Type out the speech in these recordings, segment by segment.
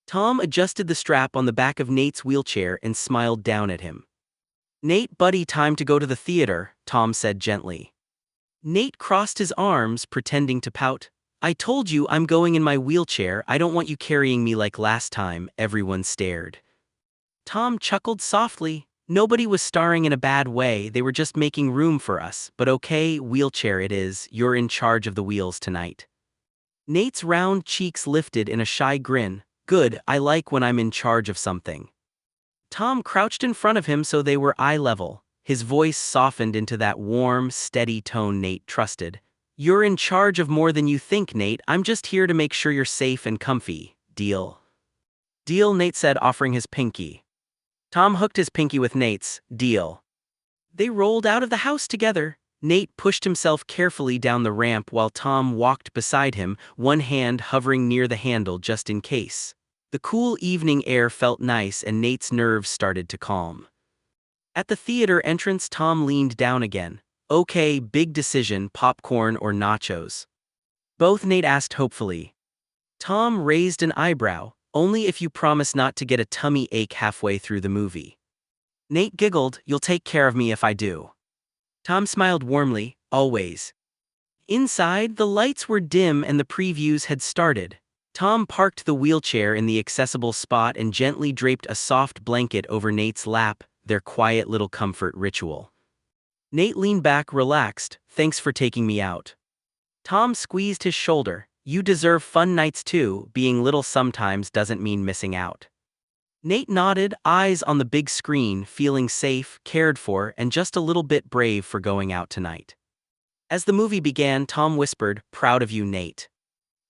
Tom adjusted the strap on the back of Nate's wheelchair and smiled down at him. "Nate, buddy, time to go to the theater," Tom said gently. Nate crossed his arms, pretending to pout. "I told you I'm going in my wheelchair, I don't want you carrying me like last time." Everyone stared. Tom chuckled softly. "Nobody was starring in a bad way, they were just making room for us. But okay, wheelchair it is, you're in charge of the wheels tonight." Nate's round cheeks lifted in a shy grin. "Good, I like when I'm in charge of something." Tom crouched in front of him so they were eye level. His voice softened into that warm, steady tone Nate trusted. "You're in charge of more than you think, Nate. I'm just here to make sure you're safe and comfy. Deal?" "Deal," Nate said, offering his pinky. Tom hooked his pinky with Nate's. "Deal." They rolled out of the house together. Nate pushed himself carefully down the ramp while Tom walked beside him, one hand hovering near the handle just in case. The cool evening air felt nice and Nate's nerves started to calm. At the theater entrance, Tom leaned down again. "Okay, big decision, popcorn or nachos?" "Both," Nate asked hopefully. Tom raised an eyebrow. "Only if you promise not to get a tummy ache halfway through the movie." Nate giggled. "You'll take care of me if I do." Tom smiled warmly. "Always." Inside, the lights were dim and the previews had started. Tom parked the wheelchair in the accessible spot and gently draped a soft blanket over Nate's lap, their quiet little comfort ritual. Nate leaned back, relaxed. "Thanks for taking me out." Tom squeezed his shoulder. "You deserve fun nights too, being little sometimes doesn't mean missing out." Nate nodded, eyes on the big screen, feeling safe, cared for, and just a little bit brave for going out tonight. As the movie began, Tom whispered, "Proud of you, Nate."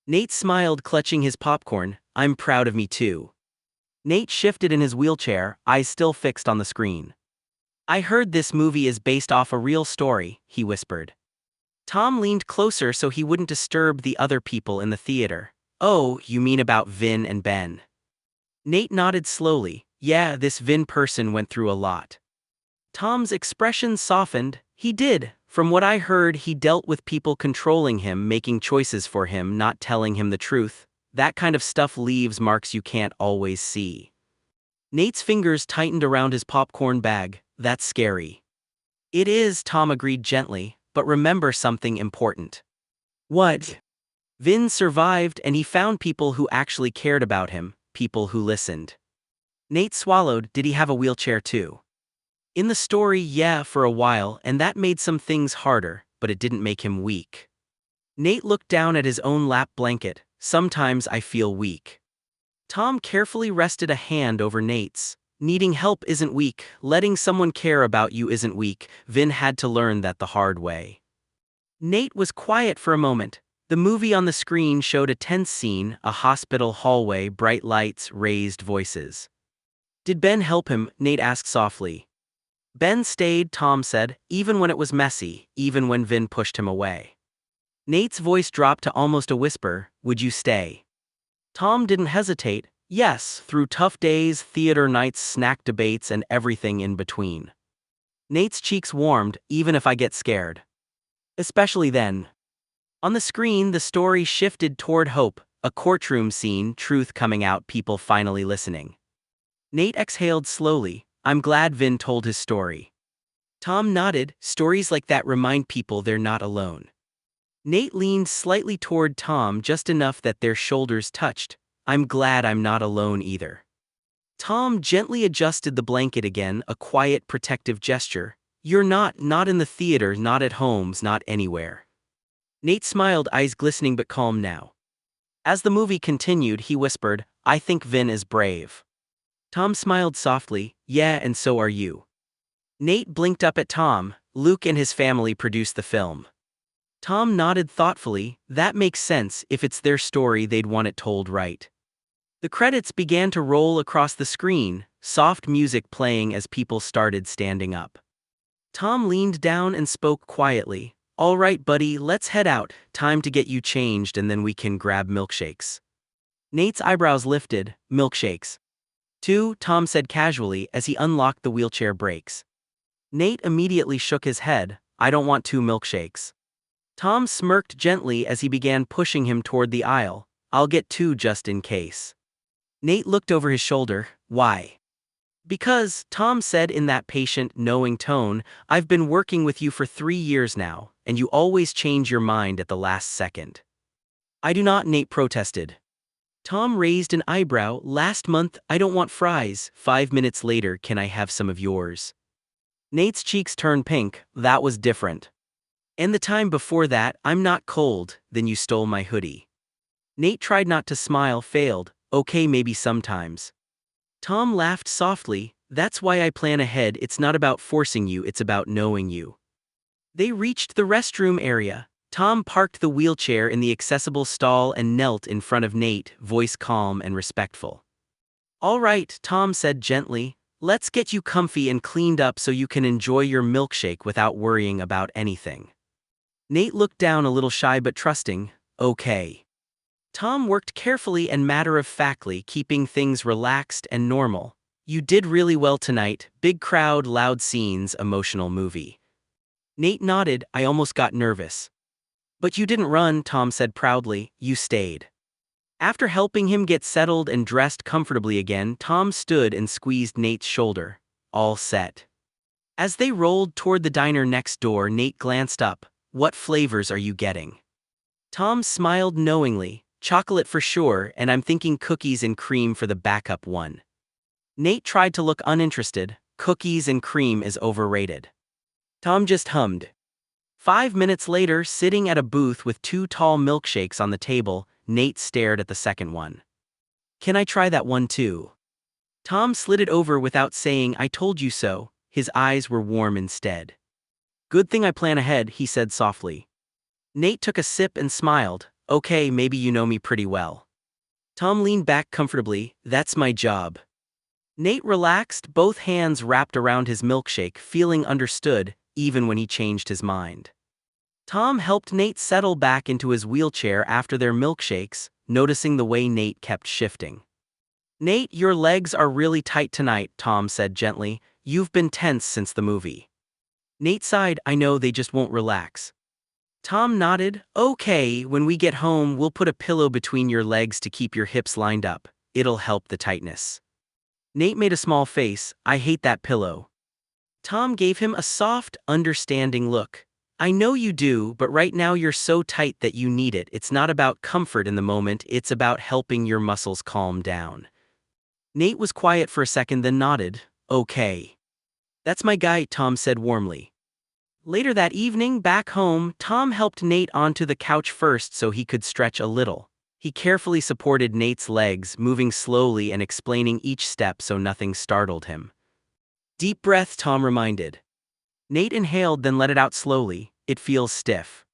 Nate smiled, clutching his popcorn. "I'm proud of me too." Nate shifted in his wheelchair, eyes still fixed on the screen. "I heard this movie is based off a real story," he whispered. Tom leaned closer so he wouldn't disturb the other people in the theater. "Oh, you mean about Vin and Ben?" Nate nodded slowly. "Yeah, this Vin person went through a lot." Tom's expression softened. "He did. From what I heard, he dealt with people controlling him, making choices for him, not telling him the truth. That kind of stuff leaves marks you can't always see." Nate's fingers tightened around his popcorn bag. "That's scary." "It is," Tom agreed gently, "but remember something important." "What?" "Vin survived and he found people who actually cared about him, people who listened." Nate swallowed. "Did he have a wheelchair too?" "In the story, yeah, for a while, and that made some things harder, but it didn't make him weak." Nate looked down at his own lap blanket. "Sometimes I feel weak." Tom carefully rested a hand over Nate's. "Needing help isn't weak, letting someone care about you isn't weak. Vin had to learn that the hard way." Nate was quiet for a moment. The movie on the screen showed a tense scene, a hospital hallway, bright lights, raised voices. "Did Ben help him?" Nate asked softly. "Ben stayed," Tom said, "even when it was messy, even when Vin pushed him away." Nate's voice dropped to almost a whisper. "Would you stay?" Tom didn't hesitate. "Yes, through tough days, theater nights, snack debates, and everything in between." Nate's cheeks warmed. "Even if I get scared." "Especially then." On the screen, the story shifted toward hope, a courtroom scene, truth coming out, people finally listening. Nate exhaled slowly. "I'm glad Vin told his story." Tom nodded. "Stories like that remind people they're not alone." Nate leaned slightly toward Tom, just enough that their shoulders touched. "I'm glad I'm not alone either." Tom gently adjusted the blanket again, a quiet, protective gesture. "You're not in the theater, not at homes, not anywhere." Nate smiled, eyes glistening but calm now. As the movie continued, he whispered, "I think Vin is brave." Tom smiled softly. "Yeah, and so are you." Nate blinked up at Tom. "Luke and his family produced the film." Tom nodded thoughtfully. "That makes sense. If it's their story, they'd want it told right." The credits began to roll across the screen, soft music playing as people started standing up. Tom leaned down and spoke quietly. "All right, buddy, let's head out. Time to get you changed and then we can grab milkshakes." Nate's eyebrows lifted. "Milkshakes?" "Two," Tom said casually as he unlocked the wheelchair brakes. Nate immediately shook his head. "I don't want two milkshakes." Tom smirked gently as he began pushing him toward the aisle. "I'll get two just in case." Nate looked over his shoulder. Why? Because, Tom said in that patient, knowing tone, I've been working with you for 3 years now, and you always change your mind at the last second. I do not, Nate protested. Tom raised an eyebrow. Last month, I don't want fries. 5 minutes later, can I have some of yours? Nate's cheeks turned pink. That was different. And the time before that, I'm not cold, then you stole my hoodie. Nate tried not to smile, failed. Okay, maybe sometimes. Tom laughed softly. That's why I plan ahead. It's not about forcing you, it's about knowing you. They reached the restroom area. Tom parked the wheelchair in the accessible stall and knelt in front of Nate, voice calm and respectful. All right, Tom said gently. Let's get you comfy and cleaned up so you can enjoy your milkshake without worrying about anything. Nate looked down a little shy but trusting. Okay. Tom worked carefully and matter-of-factly, keeping things relaxed and normal. You did really well tonight. Big crowd, loud scenes, emotional movie. Nate nodded. I almost got nervous. But you didn't run, Tom said proudly. You stayed. After helping him get settled and dressed comfortably again, Tom stood and squeezed Nate's shoulder. All set. As they rolled toward the diner next door, Nate glanced up. What flavors are you getting? Tom smiled knowingly. Chocolate for sure, and I'm thinking cookies and cream for the backup one. Nate tried to look uninterested. Cookies and cream is overrated. Tom just hummed. 5 minutes later, sitting at a booth with 2 tall milkshakes on the table, Nate stared at the second one. Can I try that one too? Tom slid it over without saying I told you so. His eyes were warm instead. Good thing I plan ahead, he said softly. Nate took a sip and smiled. Okay, maybe you know me pretty well. Tom leaned back comfortably. That's my job. Nate relaxed, both hands wrapped around his milkshake, feeling understood, even when he changed his mind. Tom helped Nate settle back into his wheelchair after their milkshakes, noticing the way Nate kept shifting. Nate, your legs are really tight tonight, Tom said gently. You've been tense since the movie. Nate sighed. I know, they just won't relax. Tom nodded. Okay, when we get home, we'll put a pillow between your legs to keep your hips lined up. It'll help the tightness. Nate made a small face. I hate that pillow. Tom gave him a soft, understanding look. I know you do, but right now you're so tight that you need it. It's not about comfort in the moment, it's about helping your muscles calm down. Nate was quiet for a second, then nodded. Okay. That's my guy, Tom said warmly. Later that evening, back home, Tom helped Nate onto the couch first so he could stretch a little. He carefully supported Nate's legs, moving slowly and explaining each step so nothing startled him. Deep breath, Tom reminded. Nate inhaled, then let it out slowly. It feels stiff.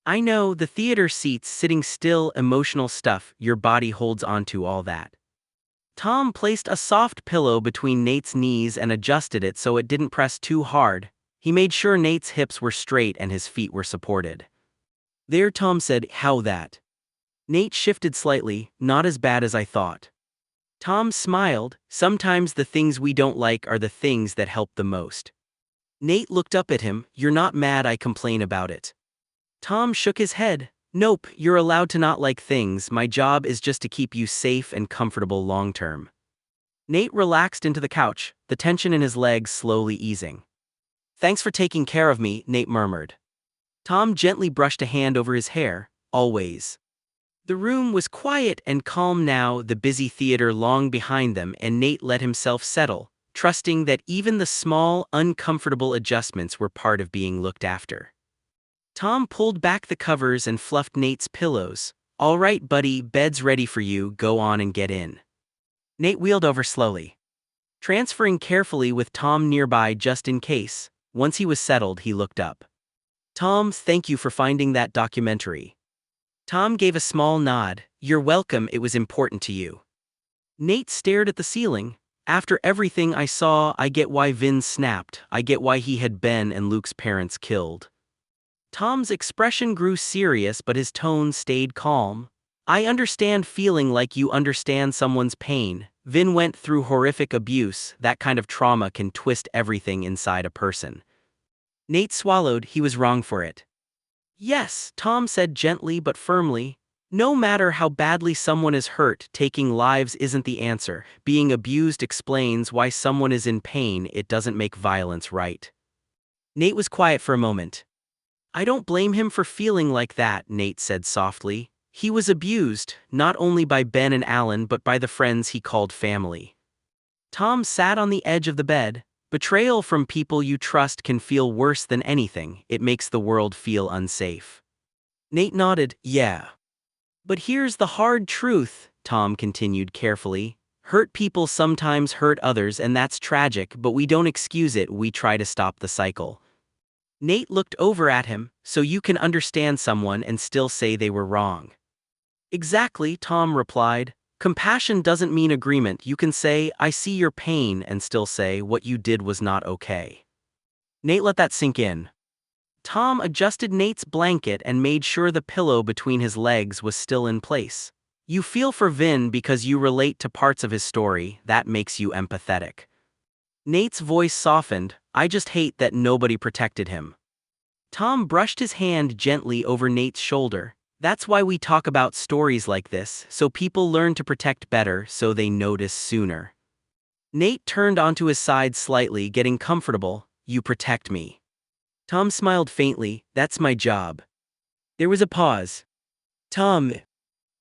I know, the theater seats, sitting still, emotional stuff, your body holds onto all that. Tom placed a soft pillow between Nate's knees and adjusted it so it didn't press too hard. He made sure Nate's hips were straight and his feet were supported. There, Tom said, how that? Nate shifted slightly. Not as bad as I thought. Tom smiled. Sometimes the things we don't like are the things that help the most. Nate looked up at him. You're not mad I complain about it? Tom shook his head. Nope, you're allowed to not like things. My job is just to keep you safe and comfortable long term. Nate relaxed into the couch, the tension in his legs slowly easing. Thanks for taking care of me, Nate murmured. Tom gently brushed a hand over his hair. Always. The room was quiet and calm now, the busy theater long behind them, and Nate let himself settle, trusting that even the small, uncomfortable adjustments were part of being looked after. Tom pulled back the covers and fluffed Nate's pillows. All right, buddy, bed's ready for you, go on and get in. Nate wheeled over slowly, transferring carefully with Tom nearby just in case. Once he was settled, he looked up. Tom, thank you for finding that documentary. Tom gave a small nod. You're welcome, it was important to you. Nate stared at the ceiling. After everything I saw, I get why Vince snapped. I get why he had Ben and Luke's parents killed. Tom's expression grew serious, but his tone stayed calm. I understand feeling like you understand someone's pain. Vin went through horrific abuse. That kind of trauma can twist everything inside a person. Nate swallowed. He was wrong for it. Yes, Tom said gently but firmly. No matter how badly someone is hurt, taking lives isn't the answer. Being abused explains why someone is in pain, it doesn't make violence right. Nate was quiet for a moment. I don't blame him for feeling like that, Nate said softly. He was abused, not only by Ben and Alan but by the friends he called family. Tom sat on the edge of the bed. Betrayal from people you trust can feel worse than anything, it makes the world feel unsafe. Nate nodded, yeah. But here's the hard truth, Tom continued carefully. Hurt people sometimes hurt others and that's tragic, but we don't excuse it, we try to stop the cycle. Nate looked over at him, so you can understand someone and still say they were wrong. Exactly, Tom replied. Compassion doesn't mean agreement. You can say, I see your pain, and still say, what you did was not okay. Nate let that sink in. Tom adjusted Nate's blanket and made sure the pillow between his legs was still in place. You feel for Vin because you relate to parts of his story, that makes you empathetic. Nate's voice softened, I just hate that nobody protected him. Tom brushed his hand gently over Nate's shoulder. That's why we talk about stories like this, so people learn to protect better, so they notice sooner. Nate turned onto his side slightly, getting comfortable. You protect me. Tom smiled faintly, that's my job. There was a pause. Tom.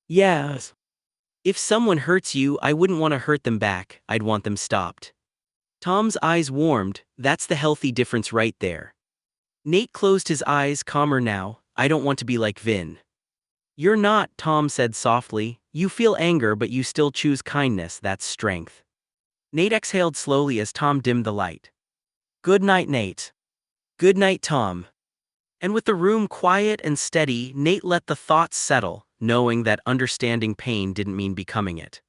Yes. If someone hurts you, I wouldn't want to hurt them back, I'd want them stopped. Tom's eyes warmed, that's the healthy difference right there. Nate closed his eyes, calmer now, I don't want to be like Vin. You're not, Tom said softly, you feel anger but you still choose kindness, that's strength. Nate exhaled slowly as Tom dimmed the light. Good night, Nate. Good night, Tom. And with the room quiet and steady, Nate let the thoughts settle, knowing that understanding pain didn't mean becoming it.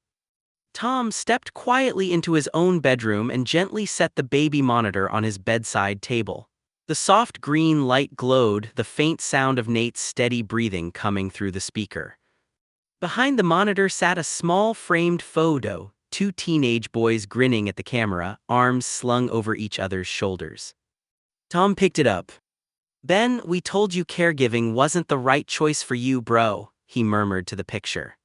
Tom stepped quietly into his own bedroom and gently set the baby monitor on his bedside table. The soft green light glowed, the faint sound of Nate's steady breathing coming through the speaker. Behind the monitor sat a small framed photo, two teenage boys grinning at the camera, arms slung over each other's shoulders. Tom picked it up. Ben, we told you caregiving wasn't the right choice for you, bro, he murmured to the picture.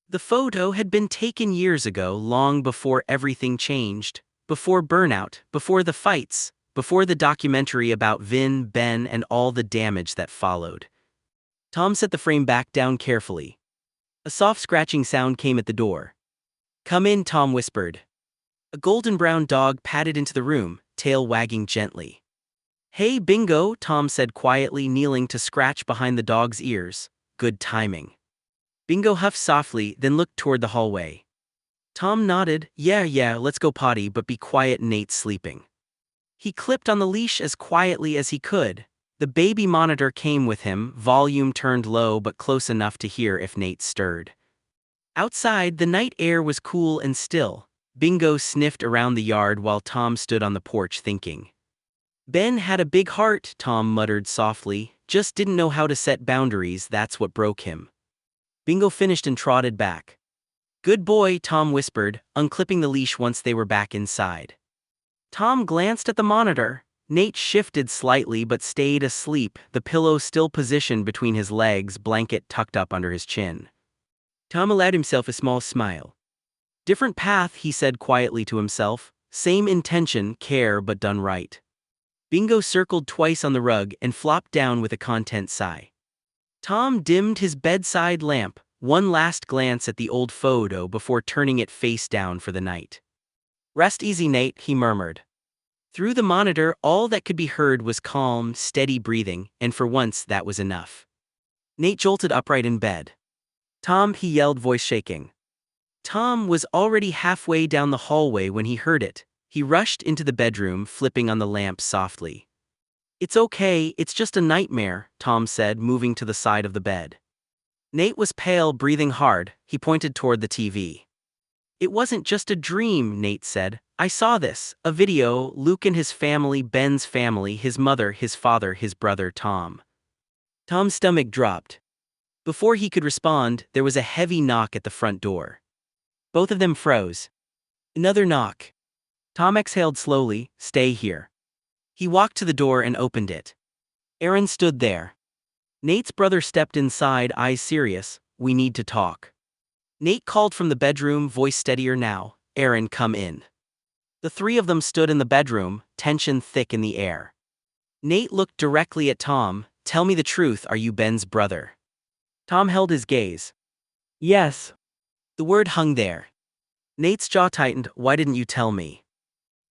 The photo had been taken years ago, long before everything changed, before burnout, before the fights, before the documentary about Vin, Ben, and all the damage that followed. Tom set the frame back down carefully. A soft scratching sound came at the door. Come in, Tom whispered. A golden-brown dog padded into the room, tail wagging gently. Hey, Bingo, Tom said quietly, kneeling to scratch behind the dog's ears. Good timing. Bingo huffed softly, then looked toward the hallway. Tom nodded, yeah, let's go potty, but be quiet, Nate's sleeping. He clipped on the leash as quietly as he could. The baby monitor came with him, volume turned low but close enough to hear if Nate stirred. Outside, the night air was cool and still. Bingo sniffed around the yard while Tom stood on the porch thinking. Ben had a big heart, Tom muttered softly, just didn't know how to set boundaries, that's what broke him. Bingo finished and trotted back. Good boy, Tom whispered, unclipping the leash once they were back inside. Tom glanced at the monitor. Nate shifted slightly but stayed asleep, the pillow still positioned between his legs, blanket tucked up under his chin. Tom allowed himself a small smile. Different path, he said quietly to himself. Same intention, care but done right. Bingo circled twice on the rug and flopped down with a content sigh. Tom dimmed his bedside lamp, one last glance at the old photo before turning it face down for the night. Rest easy, Nate, he murmured. Through the monitor, all that could be heard was calm, steady breathing, and for once that was enough. Nate jolted upright in bed. Tom, he yelled, voice shaking. Tom was already halfway down the hallway when he heard it. He rushed into the bedroom, flipping on the lamp softly. It's okay, it's just a nightmare, Tom said, moving to the side of the bed. Nate was pale, breathing hard. He pointed toward the TV. It wasn't just a dream, Nate said. I saw this, a video, Luke and his family, Ben's family, his mother, his father, his brother, Tom. Tom's stomach dropped. Before he could respond, there was a heavy knock at the front door. Both of them froze. Another knock. Tom exhaled slowly, stay here. He walked to the door and opened it. Aaron stood there. Nate's brother stepped inside, eyes serious. we need to talk. Nate called from the bedroom, voice steadier now. Aaron, come in. The three of them stood in the bedroom, tension thick in the air. Nate looked directly at Tom. Tell me the truth, are you Ben's brother? Tom held his gaze. Yes. The word hung there. Nate's jaw tightened. Why didn't you tell me?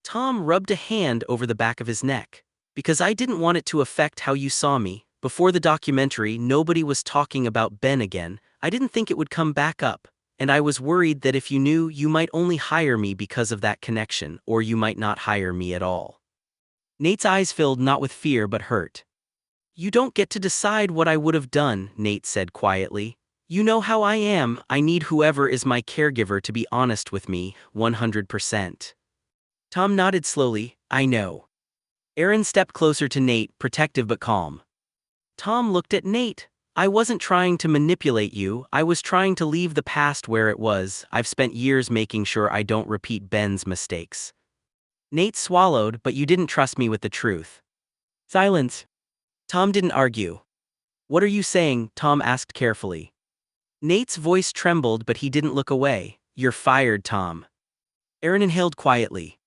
Tom rubbed a hand over the back of his neck. Because I didn't want it to affect how you saw me. Before the documentary, nobody was talking about Ben again. I didn't think it would come back up. And I was worried that if you knew, you might only hire me because of that connection, or you might not hire me at all. Nate's eyes filled not with fear but hurt. You don't get to decide what I would have done, Nate said quietly. You know how I am, I need whoever is my caregiver to be honest with me, 100%. Tom nodded slowly, I know. Aaron stepped closer to Nate, protective but calm. Tom looked at Nate. I wasn't trying to manipulate you, I was trying to leave the past where it was. I've spent years making sure I don't repeat Ben's mistakes. Nate swallowed, but you didn't trust me with the truth. Silence. Tom didn't argue. What are you saying? Tom asked carefully. Nate's voice trembled, but he didn't look away. You're fired, Tom. Aaron inhaled quietly.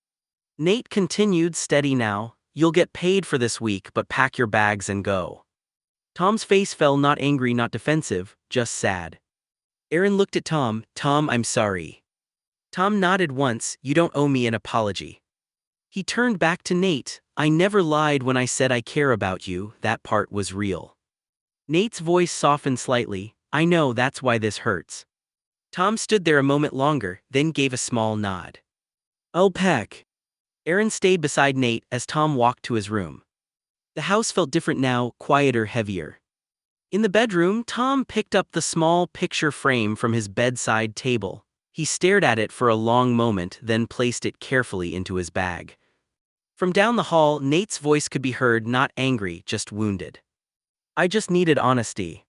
Nate continued, steady now. You'll get paid for this week, but pack your bags and go. Tom's face fell, not angry, not defensive, just sad. Aaron looked at Tom. Tom, I'm sorry. Tom nodded once. You don't owe me an apology. He turned back to Nate. I never lied when I said I care about you, that part was real. Nate's voice softened slightly. I know, that's why this hurts. Tom stood there a moment longer, then gave a small nod. I'll pack. Aaron stayed beside Nate as Tom walked to his room. The house felt different now, quieter, heavier. In the bedroom, Tom picked up the small picture frame from his bedside table. He stared at it for a long moment, then placed it carefully into his bag. From down the hall, Nate's voice could be heard, not angry, just wounded. I just needed honesty.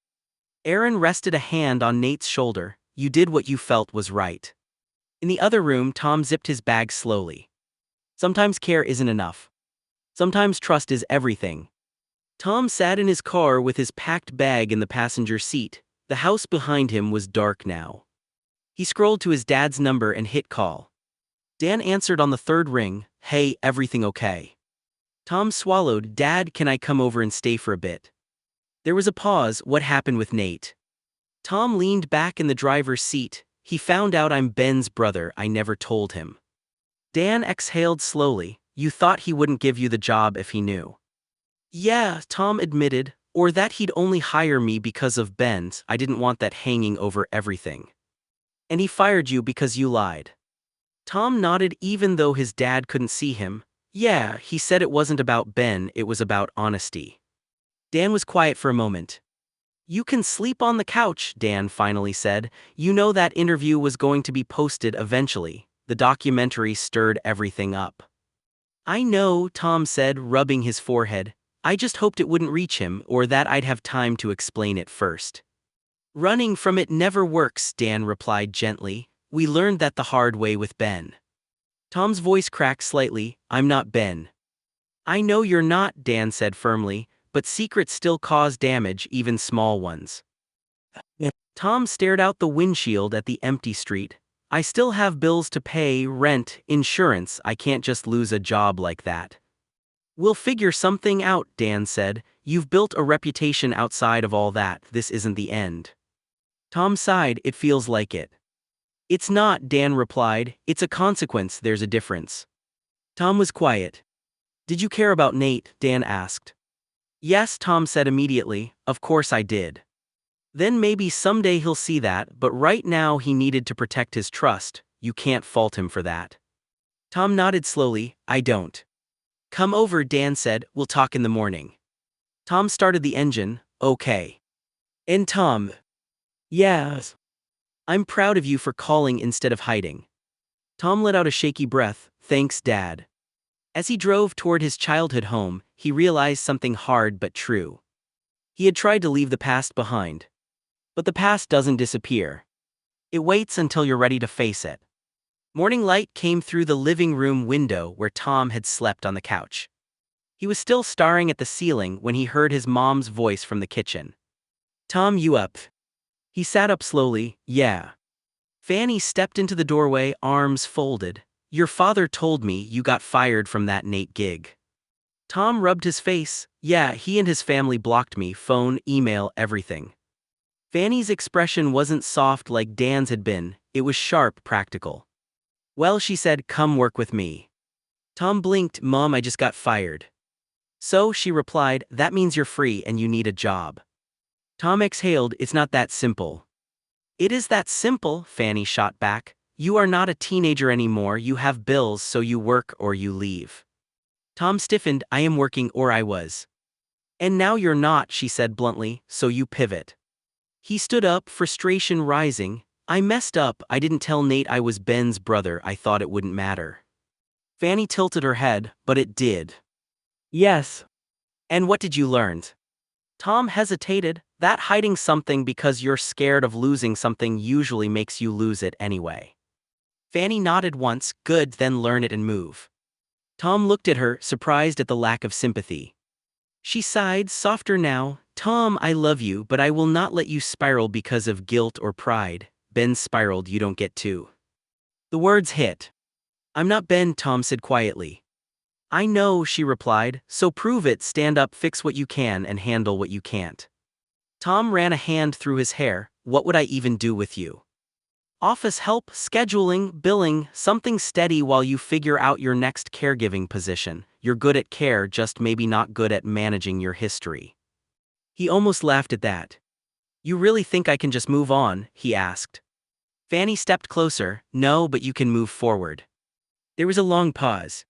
Aaron rested a hand on Nate's shoulder. You did what you felt was right. In the other room, Tom zipped his bag slowly. Sometimes care isn't enough. Sometimes trust is everything. Tom sat in his car with his packed bag in the passenger seat. The house behind him was dark now. He scrolled to his dad's number and hit call. Dan answered on the third ring. Hey, everything okay? Tom swallowed. Dad, can I come over and stay for a bit? There was a pause. What happened with Nate? Tom leaned back in the driver's seat. He found out I'm Ben's brother. I never told him. Dan exhaled slowly. You thought he wouldn't give you the job if he knew. Yeah, Tom admitted, or that he'd only hire me because of Ben's. I didn't want that hanging over everything. And he fired you because you lied. Tom nodded even though his dad couldn't see him. Yeah, he said it wasn't about Ben, it was about honesty. Dan was quiet for a moment. You can sleep on the couch, Dan finally said. You know that interview was going to be posted eventually. The documentary stirred everything up. I know, Tom said, rubbing his forehead. I just hoped it wouldn't reach him, or that I'd have time to explain it first. Running from it never works, Dan replied gently. We learned that the hard way with Ben. Tom's voice cracked slightly. I'm not Ben. I know you're not, Dan said firmly, but secrets still cause damage, even small ones. Tom stared out the windshield at the empty street. I still have bills to pay, rent, insurance. I can't just lose a job like that. We'll figure something out, Dan said. You've built a reputation outside of all that. This isn't the end. Tom sighed. It feels like it. It's not, Dan replied. It's a consequence. There's a difference. Tom was quiet. Did you care about Nate? Dan asked. Yes, Tom said immediately. Of course I did. Then maybe someday he'll see that, but right now he needed to protect his trust. You can't fault him for that. Tom nodded slowly. I don't. Come over, Dan said. We'll talk in the morning. Tom started the engine. Okay. And Tom. Yes. I'm proud of you for calling instead of hiding. Tom let out a shaky breath. Thanks, Dad. As he drove toward his childhood home, he realized something hard but true. He had tried to leave the past behind. But the past doesn't disappear. It waits until you're ready to face it. Morning light came through the living room window where Tom had slept on the couch. He was still staring at the ceiling when he heard his mom's voice from the kitchen. Tom, you up? He sat up slowly. Yeah. Fanny stepped into the doorway, arms folded. Your father told me you got fired from that Nate gig. Tom rubbed his face. Yeah, he and his family blocked me, phone, email, everything. Fanny's expression wasn't soft like Dan's had been, it was sharp, practical. Well, she said, come work with me. Tom blinked. Mom, I just got fired. So, she replied, that means you're free and you need a job. Tom exhaled. It's not that simple. It is that simple, Fanny shot back. You are not a teenager anymore, you have bills, so you work or you leave. Tom stiffened. I am working, or I was. And now you're not, she said bluntly, so you pivot. He stood up, frustration rising. I messed up, I didn't tell Nate I was Ben's brother, I thought it wouldn't matter. Fanny tilted her head, but it did. Yes. And what did you learn? Tom hesitated. That hiding something because you're scared of losing something usually makes you lose it anyway. Fanny nodded once. Good, then learn it and move. Tom looked at her, surprised at the lack of sympathy. She sighed, softer now. Tom, I love you, but I will not let you spiral because of guilt or pride. Ben spiraled, you don't get to. The words hit. I'm not Ben, Tom said quietly. I know, she replied, so prove it, stand up, fix what you can, and handle what you can't. Tom ran a hand through his hair. What would I even do with you? Office help, scheduling, billing, something steady while you figure out your next caregiving position. You're good at care, just maybe not good at managing your history. He almost laughed at that. You really think I can just move on? He asked. Fanny stepped closer. No, but you can move forward. There was a long pause.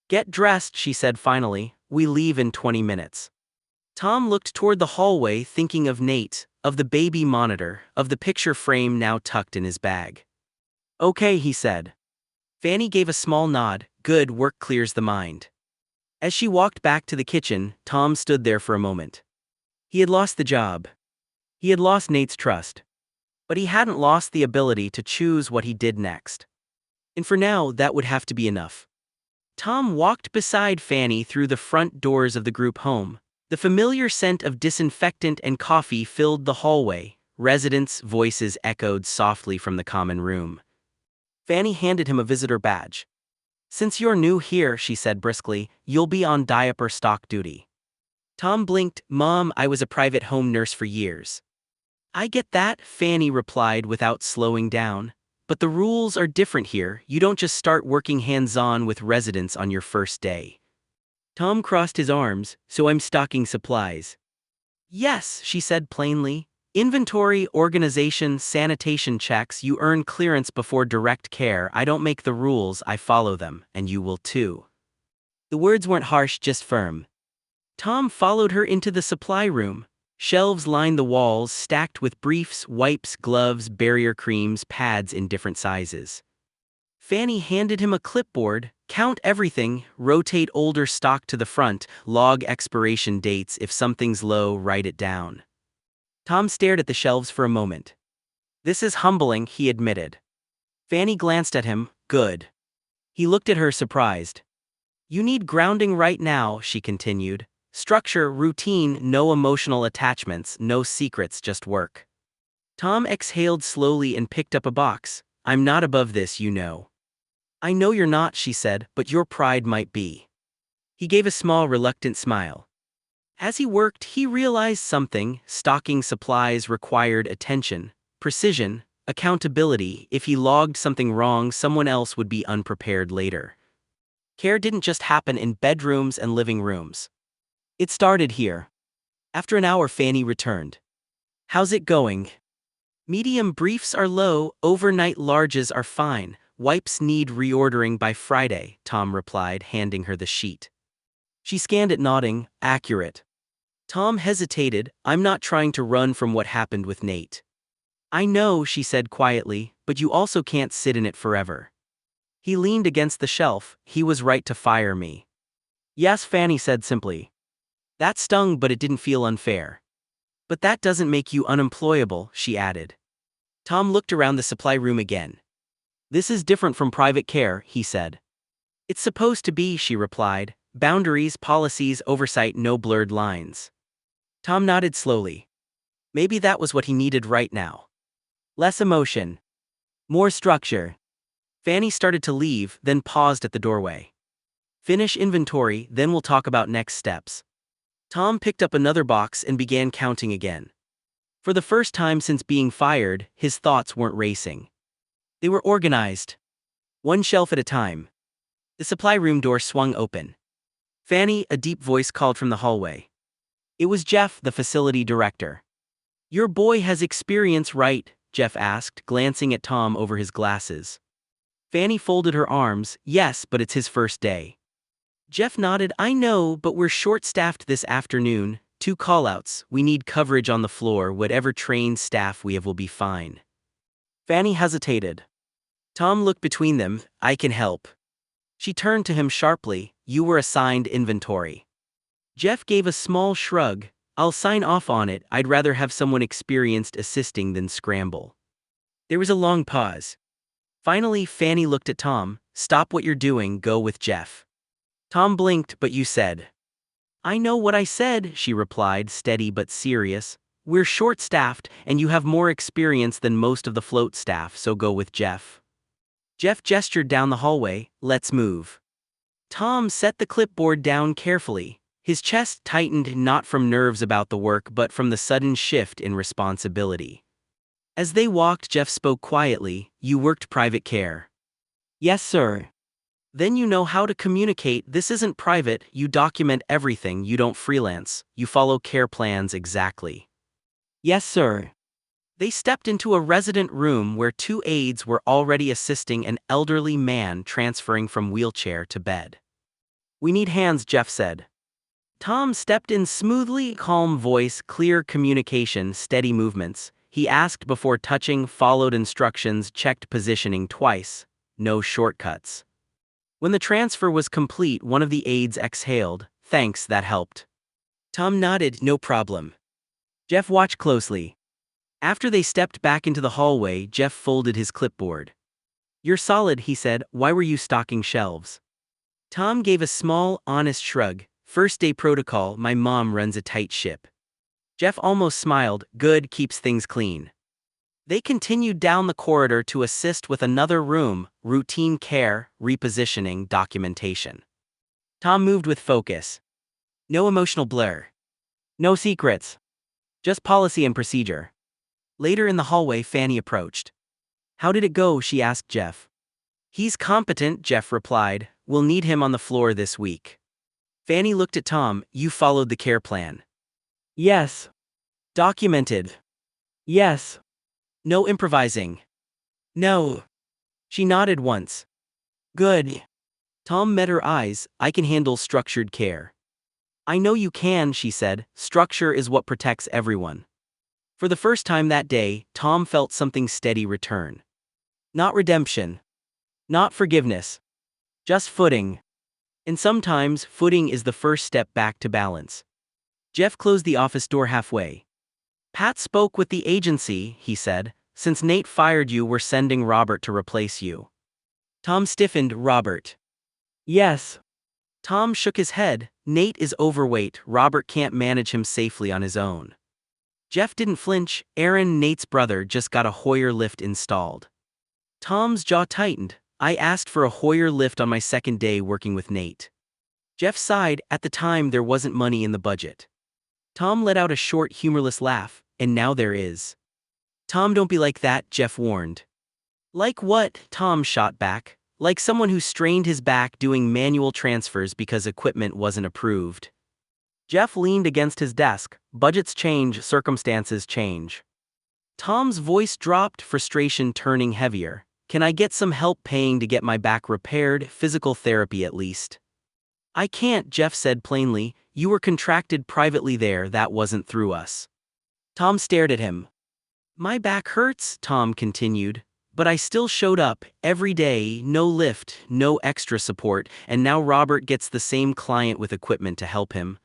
Get dressed, she said finally. We leave in 20 minutes. Tom looked toward the hallway, thinking of Nate, of the baby monitor, of the picture frame now tucked in his bag. Okay, he said. Fanny gave a small nod. Good, work clears the mind. As she walked back to the kitchen, Tom stood there for a moment. He had lost the job. He had lost Nate's trust. But he hadn't lost the ability to choose what he did next. And for now, that would have to be enough. Tom walked beside Fanny through the front doors of the group home. The familiar scent of disinfectant and coffee filled the hallway. Residents' voices echoed softly from the common room. Fanny handed him a visitor badge. Since you're new here, she said briskly, you'll be on diaper stock duty. Tom blinked. Mom, I was a private home nurse for years. I get that, Fanny replied without slowing down. But the rules are different here. You don't just start working hands-on with residents on your first day. Tom crossed his arms. So I'm stocking supplies. Yes, she said plainly. Inventory, organization, sanitation checks. You earn clearance before direct care. I don't make the rules, I follow them, and you will too. The words weren't harsh, just firm. Tom followed her into the supply room. Shelves lined the walls, stacked with briefs, wipes, gloves, barrier creams, pads in different sizes. Fanny handed him a clipboard. Count everything, rotate older stock to the front, log expiration dates, if something's low, write it down. Tom stared at the shelves for a moment. This is humbling, he admitted. Fanny glanced at him. Good. He looked at her surprised. You need grounding right now, she continued. Structure, routine, no emotional attachments, no secrets, just work. Tom exhaled slowly and picked up a box. I'm not above this, you know. I know you're not, she said, but your pride might be. He gave a small, reluctant smile. As he worked, he realized something. Stocking supplies required attention, precision, accountability. If he logged something wrong, someone else would be unprepared later. Care didn't just happen in bedrooms and living rooms. It started here. After an hour, Fanny returned. How's it going? Medium briefs are low, overnight larges are fine. Wipes need reordering by Friday, Tom replied, handing her the sheet. She scanned it, nodding. Accurate. Tom hesitated. I'm not trying to run from what happened with Nate. I know, she said quietly, but you also can't sit in it forever. He leaned against the shelf. He was right to fire me. Yes, Fanny said simply. That stung, but it didn't feel unfair. But that doesn't make you unemployable, she added. Tom looked around the supply room again. This is different from private care, he said. It's supposed to be, she replied. Boundaries, policies, oversight, no blurred lines. Tom nodded slowly. Maybe that was what he needed right now. Less emotion. More structure. Fanny started to leave, then paused at the doorway. Finish inventory, then we'll talk about next steps. Tom picked up another box and began counting again. For the first time since being fired, his thoughts weren't racing. They were organized. One shelf at a time. The supply room door swung open. Fanny, a deep voice called from the hallway. It was Jeff, the facility director. Your boy has experience, right? Jeff asked, glancing at Tom over his glasses. Fanny folded her arms. Yes, but it's his first day. Jeff nodded. I know, but we're short-staffed this afternoon. 2 callouts. We need coverage on the floor. Whatever trained staff we have will be fine. Fanny hesitated. Tom looked between them. I can help. She turned to him sharply. You were assigned inventory. Jeff gave a small shrug. I'll sign off on it. I'd rather have someone experienced assisting than scramble. There was a long pause. Finally, Fanny looked at Tom. Stop what you're doing, go with Jeff. Tom blinked. But you said. I know what I said, she replied, steady but serious. We're short-staffed, and you have more experience than most of the float staff, so go with Jeff. Jeff gestured down the hallway. Let's move. Tom set the clipboard down carefully. His chest tightened, not from nerves about the work but from the sudden shift in responsibility. As they walked, Jeff spoke quietly. You worked private care. Yes, sir. Then you know how to communicate. This isn't private. You document everything. You don't freelance. You follow care plans exactly. Yes, sir. They stepped into a resident room where 2 aides were already assisting an elderly man transferring from wheelchair to bed. We need hands, Jeff said. Tom stepped in smoothly, calm voice, clear communication, steady movements. He asked before touching, followed instructions, checked positioning twice. No shortcuts. When the transfer was complete, one of the aides exhaled. Thanks, that helped. Tom nodded. No problem. Jeff watched closely. After they stepped back into the hallway, Jeff folded his clipboard. You're solid, he said. Why were you stocking shelves? Tom gave a small, honest shrug. First day protocol. My mom runs a tight ship. Jeff almost smiled. Good, keeps things clean. They continued down the corridor to assist with another room, routine care, repositioning, documentation. Tom moved with focus. No emotional blur. No secrets. Just policy and procedure. Later in the hallway, Fanny approached. How did it go? She asked Jeff. He's competent, Jeff replied. We'll need him on the floor this week. Fanny looked at Tom. You followed the care plan. Yes. Documented. Yes. No improvising. No. She nodded once. Good. Tom met her eyes. I can handle structured care. I know you can, she said. Structure is what protects everyone. For the first time that day, Tom felt something steady return. Not redemption. Not forgiveness. Just footing. And sometimes, footing is the first step back to balance. Jeff closed the office door halfway. Pat spoke with the agency, he said. Since Nate fired you, we're sending Robert to replace you. Tom stiffened. Robert. Yes. Tom shook his head. Nate is overweight. Robert can't manage him safely on his own. Jeff didn't flinch. Aaron, Nate's brother, just got a Hoyer lift installed. Tom's jaw tightened. I asked for a Hoyer lift on my second day working with Nate. Jeff sighed. At the time, there wasn't money in the budget. Tom let out a short, humorless laugh. And now there is. Tom, don't be like that, Jeff warned. Like what? Tom shot back. Like someone who strained his back doing manual transfers because equipment wasn't approved. Jeff leaned against his desk. Budgets change, circumstances change. Tom's voice dropped, frustration turning heavier. Can I get some help paying to get my back repaired? Physical therapy at least. I can't, Jeff said plainly. You were contracted privately there, that wasn't through us. Tom stared at him. My back hurts, Tom continued. But I still showed up, every day, no lift, no extra support, and now Robert gets the same client with equipment to help him.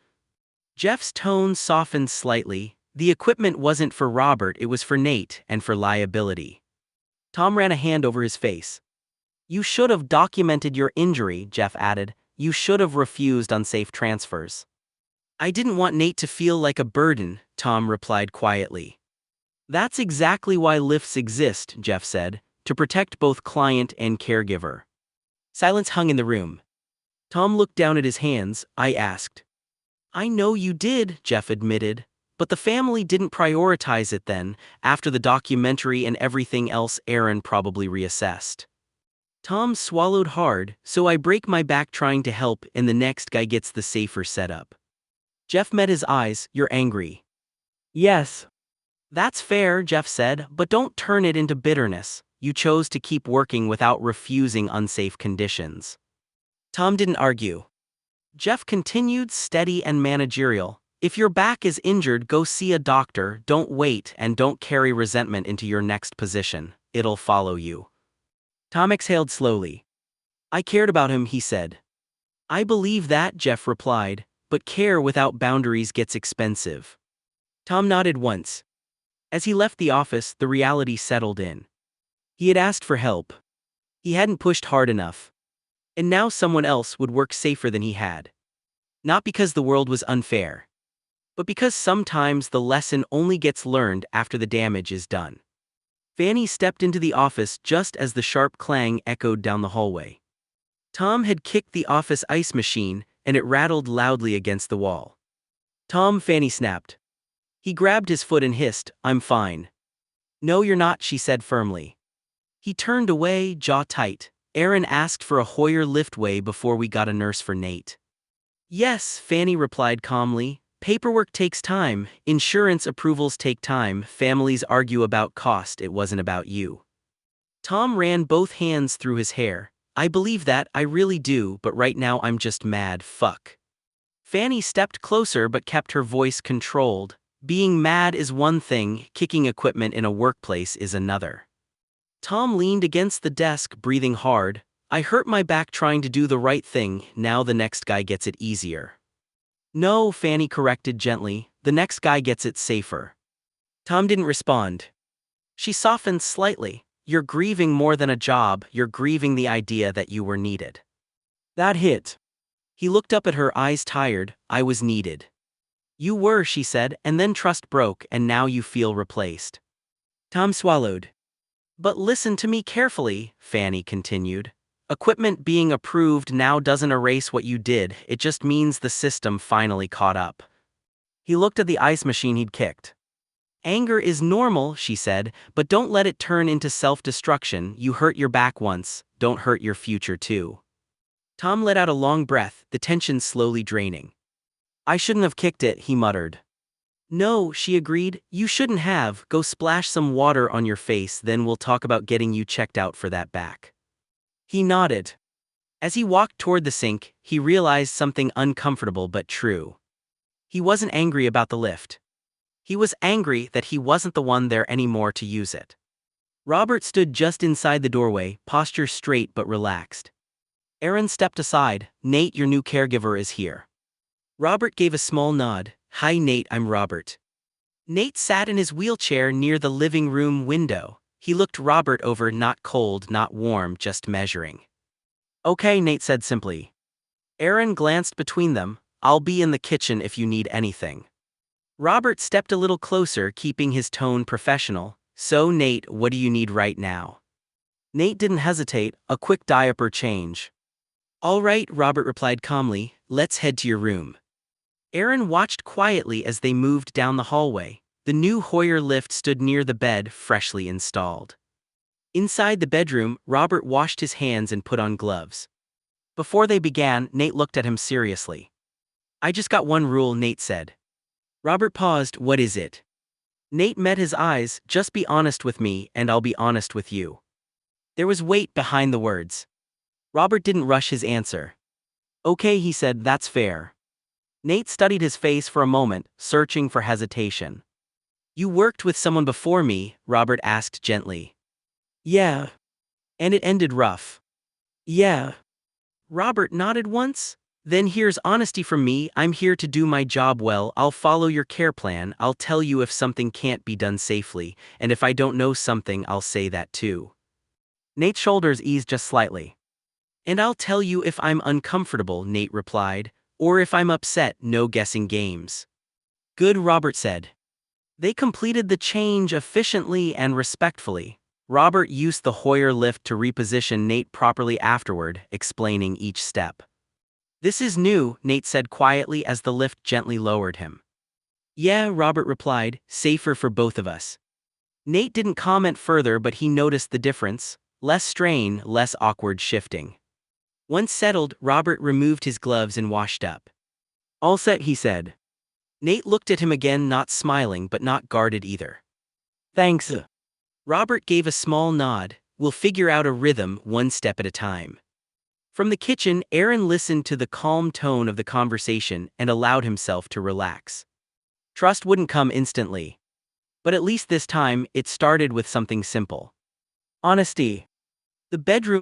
Jeff's tone softened slightly. The equipment wasn't for Robert, it was for Nate, and for liability. Tom ran a hand over his face. You should have documented your injury, Jeff added. You should have refused unsafe transfers. I didn't want Nate to feel like a burden, Tom replied quietly. That's exactly why lifts exist, Jeff said, to protect both client and caregiver. Silence hung in the room. Tom looked down at his hands. I asked. I know you did, Jeff admitted. But the family didn't prioritize it then. After the documentary and everything else, Aaron probably reassessed. Tom swallowed hard. So I break my back trying to help and the next guy gets the safer setup. Jeff met his eyes. You're angry. Yes. That's fair, Jeff said, but don't turn it into bitterness. You chose to keep working without refusing unsafe conditions. Tom didn't argue. Jeff continued, steady and managerial. If your back is injured, go see a doctor, don't wait, and don't carry resentment into your next position. It'll follow you. Tom exhaled slowly. I cared about him, he said. I believe that, Jeff replied, but care without boundaries gets expensive. Tom nodded once. As he left the office, the reality settled in. He had asked for help. He hadn't pushed hard enough. And now someone else would work safer than he had. Not because the world was unfair, but because sometimes the lesson only gets learned after the damage is done. Fanny stepped into the office just as the sharp clang echoed down the hallway. Tom had kicked the office ice machine, and it rattled loudly against the wall. Tom, Fanny snapped. He grabbed his foot and hissed, I'm fine. No, you're not, she said firmly. He turned away, jaw tight. Aaron asked for a Hoyer liftway before we got a nurse for Nate. Yes, Fanny replied calmly. Paperwork takes time, insurance approvals take time, families argue about cost, it wasn't about you. Tom ran both hands through his hair. I believe that, I really do, but right now I'm just mad, fuck. Fanny stepped closer but kept her voice controlled. Being mad is one thing, kicking equipment in a workplace is another. Tom leaned against the desk, breathing hard. I hurt my back trying to do the right thing, now the next guy gets it easier. No, Fanny corrected gently, the next guy gets it safer. Tom didn't respond. She softened slightly. You're grieving more than a job, you're grieving the idea that you were needed. That hit. He looked up at her, eyes tired. I was needed. You were, she said, and then trust broke and now you feel replaced. Tom swallowed. But listen to me carefully, Fanny continued. Equipment being approved now doesn't erase what you did, it just means the system finally caught up. He looked at the ice machine he'd kicked. Anger is normal, she said, but don't let it turn into self-destruction. You hurt your back once, don't hurt your future too. Tom let out a long breath, the tension slowly draining. I shouldn't have kicked it, he muttered. No, she agreed, you shouldn't have. Go splash some water on your face, then we'll talk about getting you checked out for that back. He nodded. As he walked toward the sink, he realized something uncomfortable but true. He wasn't angry about the lift. He was angry that he wasn't the one there anymore to use it. Robert stood just inside the doorway, posture straight but relaxed. Aaron stepped aside. Nate, your new caregiver, is here. Robert gave a small nod. Hi Nate, I'm Robert. Nate sat in his wheelchair near the living room window. He looked Robert over, not cold, not warm, just measuring. Okay, Nate said simply. Aaron glanced between them. I'll be in the kitchen if you need anything. Robert stepped a little closer, keeping his tone professional. So Nate, what do you need right now? Nate didn't hesitate, a quick diaper change. All right, Robert replied calmly, let's head to your room. Aaron watched quietly as they moved down the hallway. The new Hoyer lift stood near the bed, freshly installed. Inside the bedroom, Robert washed his hands and put on gloves. Before they began, Nate looked at him seriously. I just got one rule, Nate said. Robert paused. What is it? Nate met his eyes. Just be honest with me, and I'll be honest with you. There was weight behind the words. Robert didn't rush his answer. Okay, he said, that's fair. Nate studied his face for a moment, searching for hesitation. You worked with someone before me, Robert asked gently. Yeah. And it ended rough. Yeah. Robert nodded once. Then here's honesty from me, I'm here to do my job well, I'll follow your care plan, I'll tell you if something can't be done safely, and if I don't know something I'll say that too. Nate's shoulders eased just slightly. And I'll tell you if I'm uncomfortable, Nate replied, or if I'm upset, no guessing games. Good, Robert said. They completed the change efficiently and respectfully. Robert used the Hoyer lift to reposition Nate properly afterward, explaining each step. "This is new," Nate said quietly as the lift gently lowered him. "Yeah," Robert replied, "safer for both of us." Nate didn't comment further, but he noticed the difference. Less strain, less awkward shifting. Once settled, Robert removed his gloves and washed up. "All set," he said. Nate looked at him again, not smiling but not guarded either. "Thanks." Robert gave a small nod. "We'll figure out a rhythm, one step at a time." From the kitchen, Aaron listened to the calm tone of the conversation and allowed himself to relax. Trust wouldn't come instantly. But at least this time, it started with something simple. Honesty. The bedroom